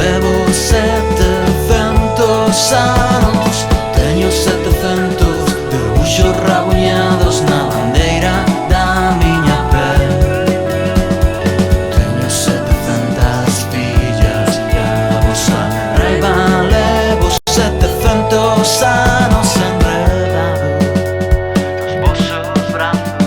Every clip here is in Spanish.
Levo 700 anos, teño 700 debuxos rabuñados na bandeira da miña pel. Teño 700 fillas e a vosa raiva. Levo 700 anos enredado nos vosos brazos.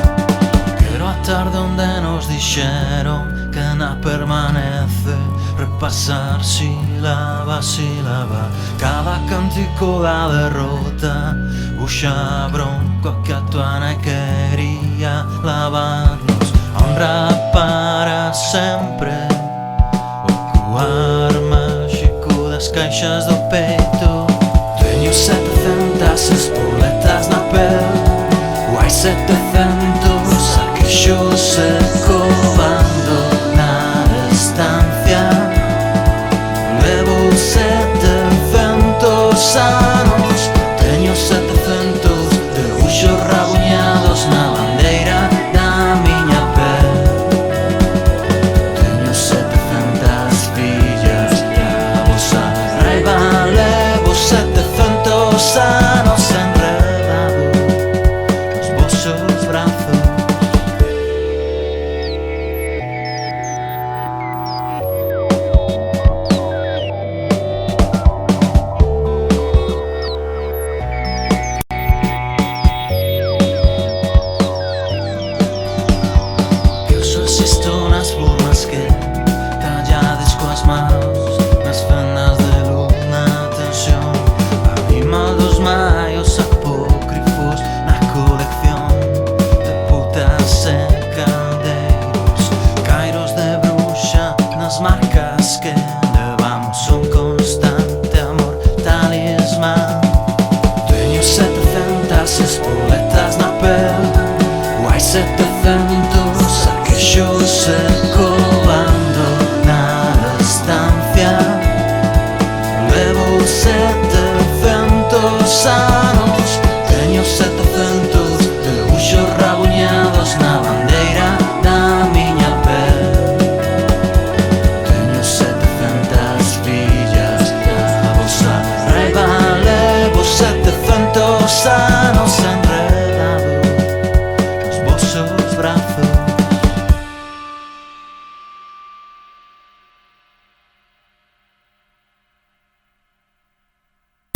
Quero a tarde onde nos dixeron que na permanece repasar sílaba a sílaba cada cántico da derrota. Buxa bronco que a tua nai quería lavarnos a honra para sempre. O coar máxico das caixas do peito. Teño 700 espoletas na pel. Hai 700 aquexos secovando na estancia. Levo 700 anos, teño 700 debuxos rabuñados na bandeira da miña pel. Teño 700 fillas e a vosa raiva. Levo 700 anos enredado nos vosos brazos. Existo nas formas que tallades coas mans, nas fendas de luz na tensión. Animal dos maios apócrifos na colección de putas e caldeiros. Cairos de bruxa nas marcas que levamos. Son constante amor, talismán. Teño 700 espoletas na pel. Hai 700 aquexos secos